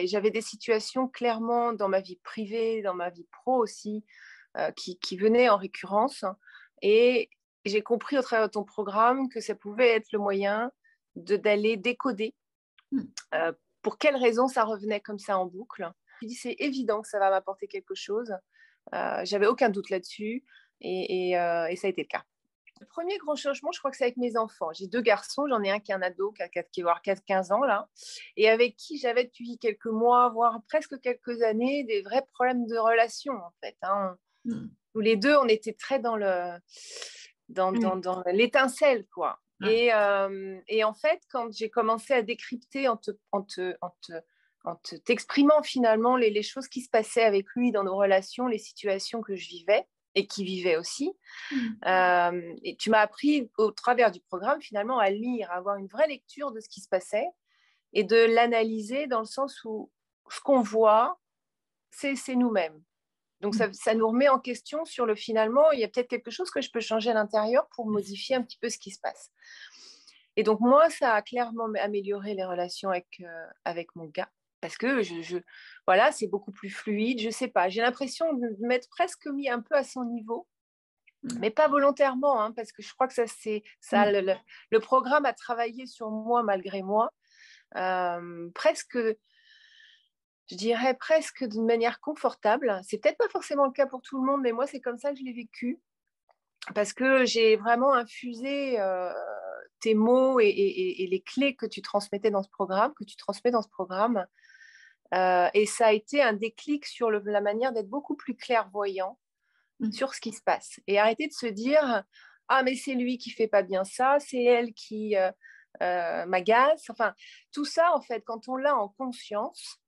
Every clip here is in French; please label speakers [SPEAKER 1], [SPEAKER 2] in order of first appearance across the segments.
[SPEAKER 1] J'avais des situations clairement dans ma vie privée, dans ma vie pro aussi, qui venaient en récurrence. Et j'ai compris au travers de ton programme que ça pouvait être le moyen d'aller décoder
[SPEAKER 2] Mm.
[SPEAKER 1] euh, pour quelles raisons ça revenait comme ça en boucle. Je dis c'est évident que ça va m'apporter quelque chose. J'avais aucun doute là-dessus et ça a été le cas. Le premier grand changement, je crois que c'est avec mes enfants. J'ai 2 garçons, j'en ai un qui est un ado, qui va avoir 15 ans là, et avec qui j'avais depuis quelques mois, voire presque quelques années, des vrais problèmes de relation en fait. Hein.
[SPEAKER 2] Mm.
[SPEAKER 1] Tous les deux, on était très
[SPEAKER 2] Oui.
[SPEAKER 1] dans l'étincelle, quoi.
[SPEAKER 2] Ouais.
[SPEAKER 1] Et en fait, quand j'ai commencé à décrypter t'exprimant finalement les choses qui se passaient avec lui dans nos relations, les situations que je vivais et qui vivait aussi,
[SPEAKER 2] Mm.
[SPEAKER 1] et tu m'as appris au travers du programme finalement à lire, à avoir une vraie lecture de ce qui se passait et de l'analyser dans le sens où ce qu'on voit, c'est nous-mêmes. Donc,
[SPEAKER 2] Mm.
[SPEAKER 1] ça nous remet en question sur le finalement, il y a peut-être quelque chose que je peux changer à l'intérieur pour modifier un petit peu ce qui se passe. Et donc, moi, ça a clairement amélioré les relations avec mon gars. Parce que voilà, c'est beaucoup plus fluide. Je sais pas, j'ai l'impression de m'être presque mis un peu à son niveau,
[SPEAKER 2] Mm.
[SPEAKER 1] mais pas volontairement, hein, parce que je crois que
[SPEAKER 2] Mm.
[SPEAKER 1] le programme a travaillé sur moi malgré moi, presque, je dirais presque d'une manière confortable. C'est peut-être pas forcément le cas pour tout le monde, mais moi, c'est comme ça que je l'ai vécu. Parce que j'ai vraiment infusé tes mots et les clés que tu transmettais dans ce programme, que tu transmets dans ce programme. Et ça a été un déclic sur la manière d'être beaucoup plus clairvoyant
[SPEAKER 2] Mm.
[SPEAKER 1] sur ce qui se passe. Et arrêter de se dire, ah, mais c'est lui qui fait pas bien ça, c'est elle qui m'agace. Enfin, tout ça, en fait, quand on l'a en conscience,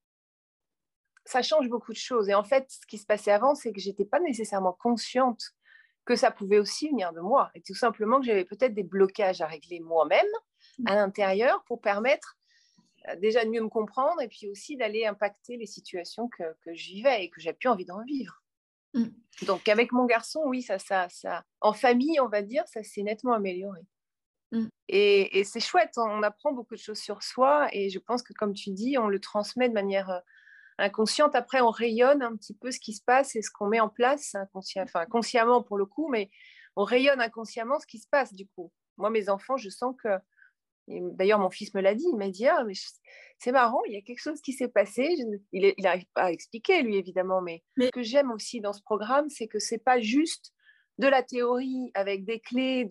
[SPEAKER 1] ça change beaucoup de choses. Et en fait, ce qui se passait avant, c'est que j'étais pas nécessairement consciente que ça pouvait aussi venir de moi. Et tout simplement que j'avais peut-être des blocages à régler moi-même à l'intérieur pour permettre déjà de mieux me comprendre et puis aussi d'aller impacter les situations que je vivais et que j'ai plus envie d'en vivre.
[SPEAKER 2] Mm.
[SPEAKER 1] Donc avec mon garçon, oui, en famille, on va dire, ça s'est nettement amélioré.
[SPEAKER 2] Mm.
[SPEAKER 1] Et c'est chouette, on apprend beaucoup de choses sur soi et je pense que comme tu dis, on le transmet de manière inconsciente. Après, on rayonne un petit peu ce qui se passe et ce qu'on met en place, consciemment pour le coup, mais on rayonne inconsciemment ce qui se passe du coup. Moi, mes enfants, je sens que, et d'ailleurs mon fils me l'a dit, il m'a dit, ah, mais c'est marrant, il y a quelque chose qui s'est passé. Il n'arrive pas à expliquer, lui, évidemment, mais ce
[SPEAKER 2] Mais
[SPEAKER 1] que j'aime aussi dans ce programme, c'est que c'est pas juste de la théorie avec des clés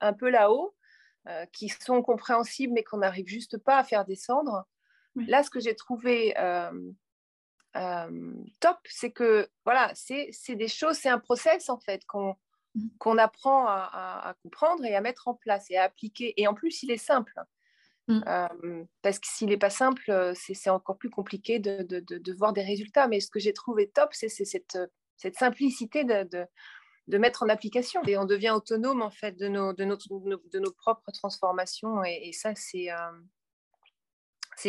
[SPEAKER 1] un peu là-haut, qui sont compréhensibles, mais qu'on n'arrive juste pas à faire descendre.
[SPEAKER 2] oui.
[SPEAKER 1] Là, ce que j'ai trouvé top, c'est que voilà, c'est des choses, c'est un process en fait
[SPEAKER 2] Mm.
[SPEAKER 1] qu'on apprend à comprendre et à mettre en place et à appliquer. Et en plus, il est simple.
[SPEAKER 2] Mm.
[SPEAKER 1] Parce que s'il n'est pas simple, c'est encore plus compliqué de voir des résultats. Mais ce que j'ai trouvé top, c'est cette simplicité de mettre en application. Et on devient autonome en fait de nos propres transformations. Et ça, c'est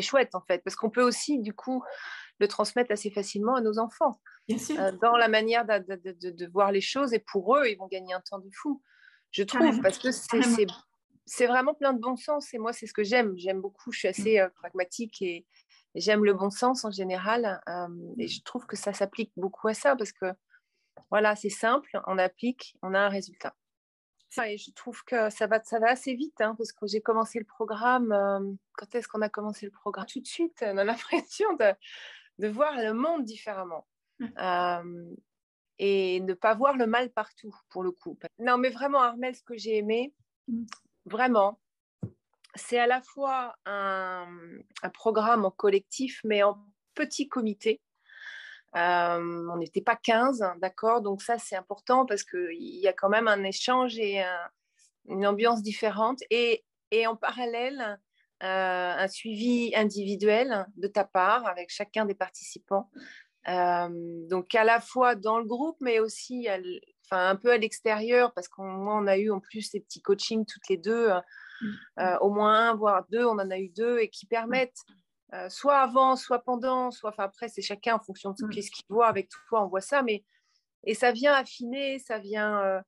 [SPEAKER 1] chouette en fait. Parce qu'on peut aussi, du coup, le transmettre assez facilement à nos enfants
[SPEAKER 2] Bien sûr,
[SPEAKER 1] dans la manière de voir les choses. Et pour eux, ils vont gagner un temps de fou, je trouve,
[SPEAKER 2] carrément,
[SPEAKER 1] parce que
[SPEAKER 2] carrément.
[SPEAKER 1] c'est vraiment plein de bon sens. Et moi, c'est ce que j'aime. J'aime beaucoup, je suis
[SPEAKER 2] Mm.
[SPEAKER 1] assez pragmatique et j'aime le bon sens en général. Et je trouve que ça s'applique beaucoup à ça parce que voilà, c'est simple, on applique, on a un résultat. Et je trouve que ça va assez vite hein, parce que j'ai commencé le programme. Quand est-ce qu'on a commencé le programme? Tout de suite, on a l'impression de voir le monde différemment.
[SPEAKER 2] Mm.
[SPEAKER 1] Et ne pas voir le mal partout, pour le coup. Non, mais vraiment, Armel, ce que j'ai aimé,
[SPEAKER 2] Mm.
[SPEAKER 1] vraiment, c'est à la fois un programme en collectif, mais en petit comité. On n'était pas 15, d'accord? Donc ça, c'est important parce qu'il y a quand même un échange et une ambiance différente. Et en parallèle, un suivi individuel de ta part avec chacun des participants. Donc à la fois dans le groupe, mais aussi un peu à l'extérieur, parce qu'on a eu en plus ces petits coachings toutes les deux,
[SPEAKER 2] Mm.
[SPEAKER 1] au moins un, voire deux, on en a eu deux, et qui permettent, soit avant, soit pendant, soit après, c'est chacun en fonction de ce
[SPEAKER 2] Mm.
[SPEAKER 1] qu'il voit avec toi, on voit ça, mais et ça vient affiner, ça vient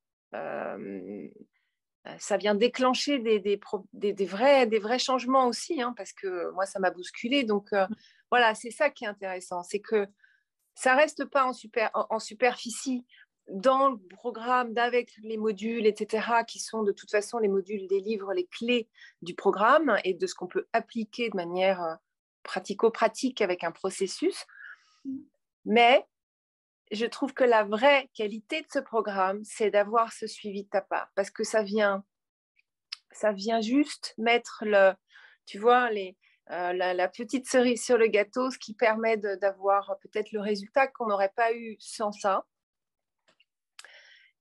[SPEAKER 1] ça vient déclencher des vrais changements aussi, hein, parce que moi, ça m'a bousculé. Donc, voilà, c'est ça qui est intéressant. C'est que ça ne reste pas en superficie dans le programme, avec les modules, etc., qui sont de toute façon, les modules délivrent les clés du programme et de ce qu'on peut appliquer de manière pratico-pratique avec un processus. Mais je trouve que la vraie qualité de ce programme, c'est d'avoir ce suivi de ta part, parce que ça vient juste mettre tu vois, la petite cerise sur le gâteau, ce qui permet d'avoir peut-être le résultat qu'on n'aurait pas eu sans ça.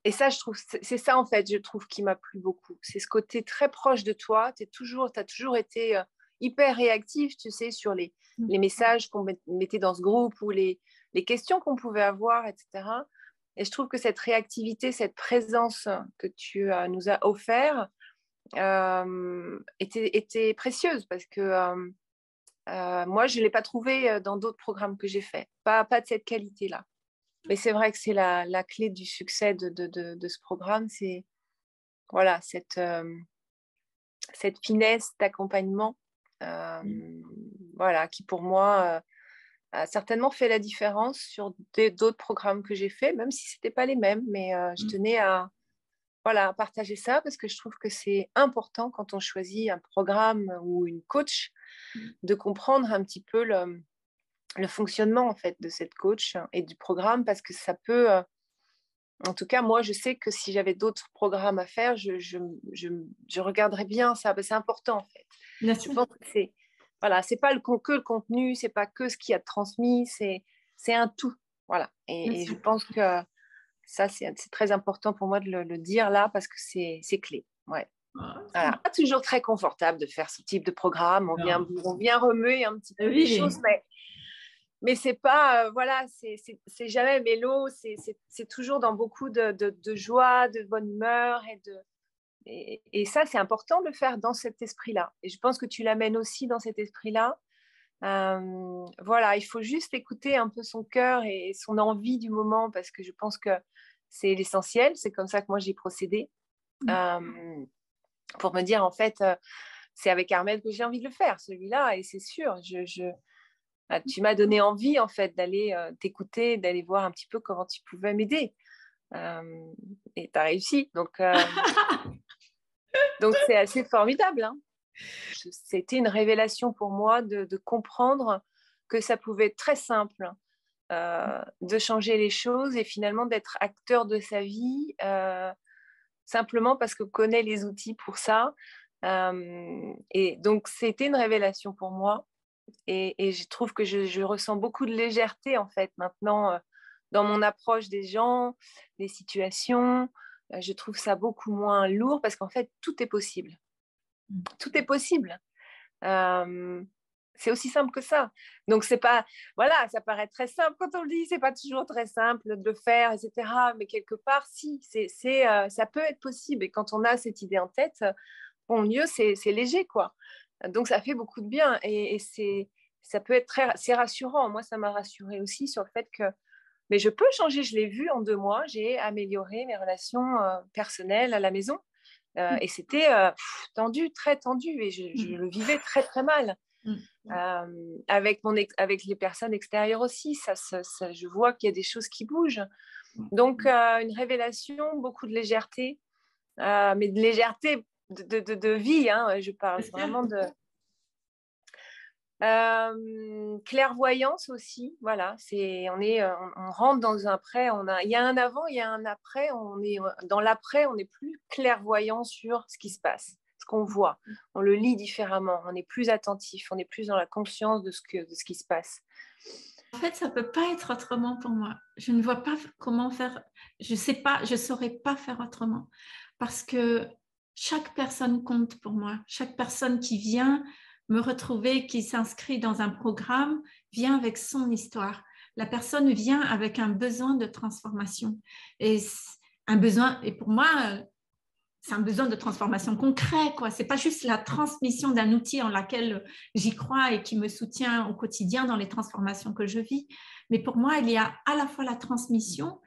[SPEAKER 1] Et ça, je trouve, c'est ça en fait, je trouve, qui m'a plu beaucoup. C'est ce côté très proche de toi. Tu as toujours été hyper réactif, tu sais, sur les messages qu'on mettait dans ce groupe ou les questions qu'on pouvait avoir, etc. Et je trouve que cette réactivité, cette présence que tu nous as offert était précieuse parce que moi, je ne l'ai pas trouvée dans d'autres programmes que j'ai faits. Pas de cette qualité-là. Mais c'est vrai que c'est la clé du succès de ce programme, c'est voilà, cette finesse d'accompagnement voilà, qui pour moi a certainement fait la différence sur d'autres programmes que j'ai faits, même si ce n'étaient pas les mêmes. Mais je tenais à partager ça parce que je trouve que c'est important quand on choisit un programme ou une coach de comprendre un petit peu le fonctionnement en fait de cette coach et du programme parce que ça peut en tout cas moi je sais que si j'avais d'autres programmes à faire je regarderais bien ça, c'est important en fait. Je pense que c'est pas que le contenu, c'est pas que ce qu'il y a de transmis, c'est un tout, voilà, et je pense que ça c'est très important pour moi de le dire là parce que c'est clé, ouais. Voilà. Pas toujours très confortable de faire ce type de programme, on vient remuer un petit peu les choses, mais c'est pas voilà, c'est jamais mélo, c'est toujours dans beaucoup de joie, de bonne humeur et ça c'est important de le faire dans cet esprit-là. Et je pense que tu l'amènes aussi dans cet esprit-là. Voilà, il faut juste écouter un peu son cœur et son envie du moment parce que je pense que c'est l'essentiel. C'est comme ça que moi j'ai procédé pour me dire en fait c'est avec Armelle que j'ai envie de le faire celui-là et c'est sûr tu m'as donné envie en fait d'aller t'écouter, d'aller voir un petit peu comment tu pouvais m'aider et tu as réussi donc c'est assez formidable, hein. C'était une révélation pour moi de comprendre que ça pouvait être très simple de changer les choses et finalement d'être acteur de sa vie simplement parce qu'on connaît les outils pour ça et donc c'était une révélation pour moi. Et je trouve que je ressens beaucoup de légèreté en fait maintenant dans mon approche des gens, des situations. Je trouve ça beaucoup moins lourd parce qu'en fait tout est possible. Tout est possible. C'est aussi simple que ça. Donc c'est pas, voilà, ça paraît très simple quand on le dit, c'est pas toujours très simple de le faire, etc. Mais quelque part, si, ça peut être possible. Et quand on a cette idée en tête, bon, mieux c'est léger, quoi. Donc ça fait beaucoup de bien et ça peut être c'est rassurant. Moi, ça m'a rassurée aussi sur le fait que mais je peux changer. Je l'ai vu en 2 mois, j'ai amélioré mes relations personnelles à la maison et c'était tendu, très tendu et je le vivais très très mal. Avec les personnes extérieures aussi, je vois qu'il y a des choses qui bougent. Donc une révélation, beaucoup de légèreté, mais de légèreté de vie, hein, je parle vraiment de clairvoyance aussi, voilà, on rentre dans un après, il y a un avant, il y a un après, dans l'après, on est plus clairvoyant sur ce qui se passe, ce qu'on voit, on le lit différemment, on est plus attentif, on est plus dans la conscience de ce qui se passe.
[SPEAKER 2] En fait, ça ne peut pas être autrement pour moi. Je ne vois pas comment faire, je ne saurais pas faire autrement parce que chaque personne compte pour moi. Chaque personne qui vient me retrouver, qui s'inscrit dans un programme, vient avec son histoire. La personne vient avec un besoin de transformation. Et pour moi, c'est un besoin de transformation concret, quoi. C'est pas juste la transmission d'un outil en laquelle j'y crois et qui me soutient au quotidien dans les transformations que je vis. Mais pour moi, il y a à la fois la transmission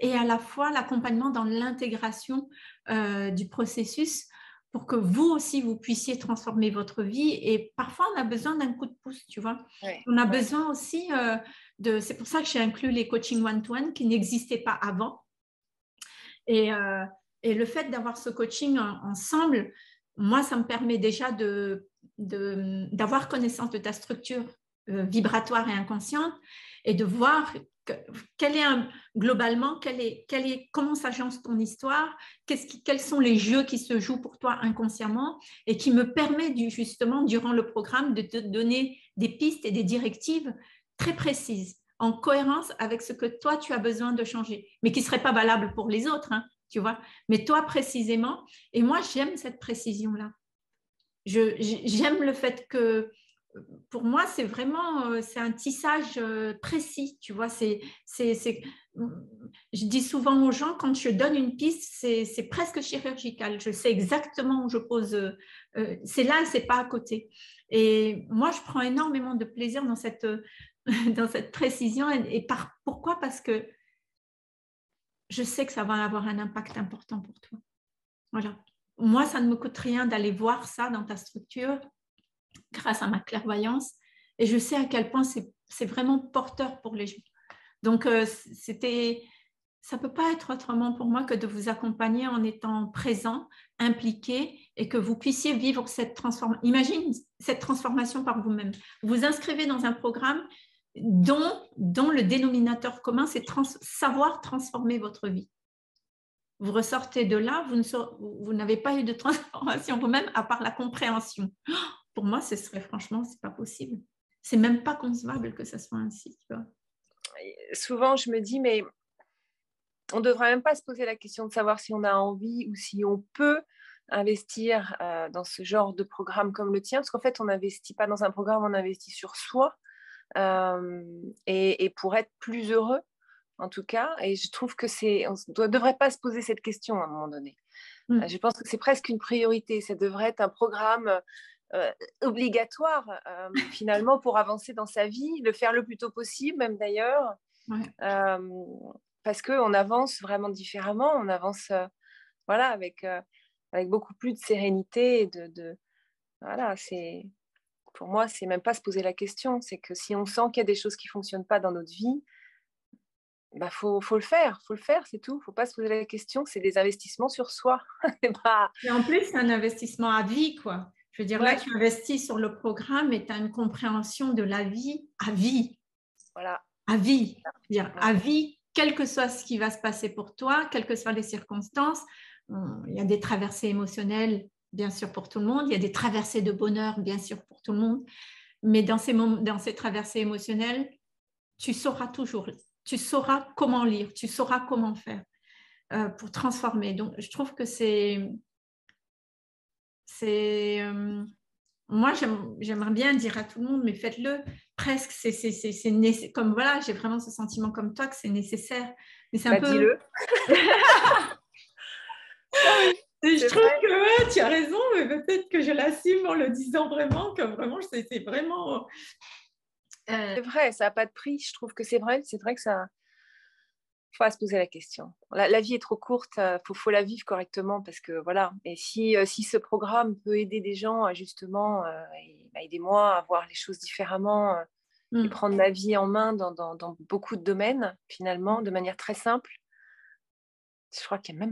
[SPEAKER 2] et à la fois l'accompagnement dans l'intégration du processus pour que vous aussi, vous puissiez transformer votre vie. Et parfois, on a besoin d'un coup de pouce, tu vois.
[SPEAKER 1] Ouais,
[SPEAKER 2] On a
[SPEAKER 1] ouais.
[SPEAKER 2] besoin aussi de... C'est pour ça que j'ai inclus les coachings one-to-one qui n'existaient pas avant. Et, euh, et le fait d'avoir ce coaching ensemble, moi, ça me permet déjà d'avoir connaissance de ta structure vibratoire et inconsciente et de voir globalement comment s'agence ton histoire, quels sont les jeux qui se jouent pour toi inconsciemment et qui me permet justement, durant le programme, de te donner des pistes et des directives très précises en cohérence avec ce que toi, tu as besoin de changer, mais qui ne serait pas valable pour les autres, hein, tu vois, mais toi précisément. Et moi, j'aime cette précision-là. J'aime le fait que, pour moi, c'est vraiment c'est un tissage précis, tu vois. Je dis souvent aux gens, quand je donne une piste, c'est presque chirurgical. Je sais exactement où je pose. C'est là, c'est pas à côté. Et moi, je prends énormément de plaisir dans cette, dans cette précision. Pourquoi? Parce que je sais que ça va avoir un impact important pour toi. Voilà. Moi, ça ne me coûte rien d'aller voir ça dans ta structure grâce à ma clairvoyance. Et je sais à quel point c'est vraiment porteur pour les gens. Donc, ça ne peut pas être autrement pour moi que de vous accompagner en étant présent, impliqué et que vous puissiez vivre cette transformation. Imagine cette transformation par vous-même. Vous vous inscrivez dans un programme dont le dénominateur commun, c'est savoir transformer votre vie. Vous ressortez de là, vous n'avez pas eu de transformation vous-même à part la compréhension. Pour moi, ce serait franchement, c'est pas possible. C'est même pas concevable que ça soit ainsi. Tu vois.
[SPEAKER 1] Souvent, je me dis, mais on ne devrait même pas se poser la question de savoir si on a envie ou si on peut investir dans ce genre de programme comme le tien, parce qu'en fait, on n'investit pas dans un programme, on investit sur soi et pour être plus heureux, en tout cas. Et je trouve que on ne devrait pas se poser cette question à un moment donné. Je pense que c'est presque une priorité. Ça devrait être un programme obligatoire, finalement, pour avancer dans sa vie, le faire le plus tôt possible, même d'ailleurs.
[SPEAKER 2] Ouais.
[SPEAKER 1] Parce qu'on avance vraiment différemment, on avance voilà, avec beaucoup plus de sérénité. Voilà, pour moi, c'est même pas se poser la question. C'est que si on sent qu'il y a des choses qui ne fonctionnent pas dans notre vie, bah, faut le faire, c'est tout. Faut pas se poser la question, c'est des investissements sur soi.
[SPEAKER 2] Et en plus, c'est un investissement à vie, quoi. Je veux dire, là,
[SPEAKER 1] Ouais.
[SPEAKER 2] tu investis sur le programme et tu as une compréhension de la vie à vie.
[SPEAKER 1] Voilà.
[SPEAKER 2] À vie. C'est-à-dire, à vie, quel que soit ce qui va se passer pour toi, quelles que soient les circonstances. Il y a des traversées émotionnelles, bien sûr, pour tout le monde. Il y a des traversées de bonheur, bien sûr, pour tout le monde. Mais dans ces traversées émotionnelles, tu sauras toujours, tu sauras comment lire, tu sauras comment faire pour transformer. Donc, je trouve que moi, j'aimerais bien dire à tout le monde, mais faites-le presque. C'est comme voilà, j'ai vraiment ce sentiment comme toi que c'est nécessaire. Mais c'est un peu.
[SPEAKER 1] Dis-le.
[SPEAKER 2] Je trouve que ouais, tu as raison, mais peut-être que je l'assume en le disant vraiment, que vraiment, c'est vraiment.
[SPEAKER 1] C'est vrai, ça n'a pas de prix. Je trouve que c'est vrai que ça. Faut se poser la question. La vie est trop courte, faut la vivre correctement parce que voilà. Et si ce programme peut aider des gens à justement, aidez-moi à voir les choses différemment et prendre ma vie en main dans beaucoup de domaines finalement, de manière très simple. Je crois qu'il n'y a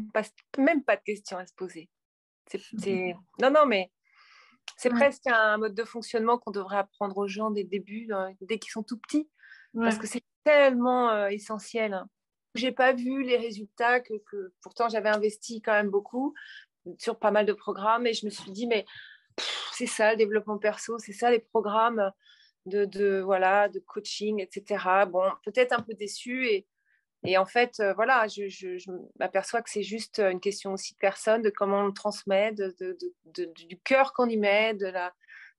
[SPEAKER 1] même pas de question à se poser. Non, mais c'est presque un mode de fonctionnement qu'on devrait apprendre aux gens dès le début, dès qu'ils sont tout petits, parce que c'est tellement essentiel. J'ai pas vu les résultats que pourtant j'avais investi quand même beaucoup sur pas mal de programmes et je me suis dit mais c'est ça le développement perso, c'est ça les programmes voilà de coaching, etc. Bon, peut-être un peu déçue et en fait voilà, je m'aperçois que c'est juste une question aussi de personne, de comment on le transmet, du cœur qu'on y met,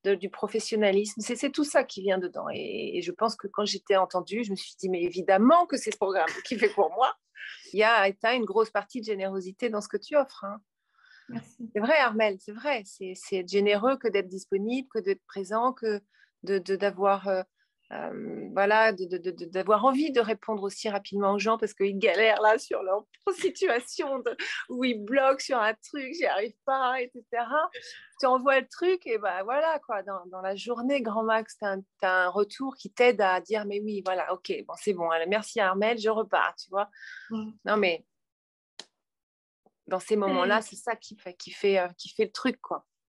[SPEAKER 1] du professionnalisme. C'est tout ça qui vient dedans. Et je pense que quand j'étais entendue, je me suis dit, mais évidemment que c'est ce programme qui fait pour moi. Il y a une grosse partie de générosité dans ce que tu offres. Hein.
[SPEAKER 2] Merci.
[SPEAKER 1] C'est vrai, Armelle, c'est vrai. C'est être généreux que d'être disponible, que d'être présent, que d'avoir voilà, d'avoir envie de répondre aussi rapidement aux gens parce qu'ils galèrent là sur leur situation où ils bloquent sur un truc, j'y arrive pas, etc. Tu envoies le truc et ben voilà quoi, dans la journée, grand max, tu as un retour qui t'aide à dire mais oui, voilà, ok, bon, c'est bon, allez, merci Armelle, je repars, tu vois. Non mais dans ces moments-là, c'est ça qui fait le truc, quoi.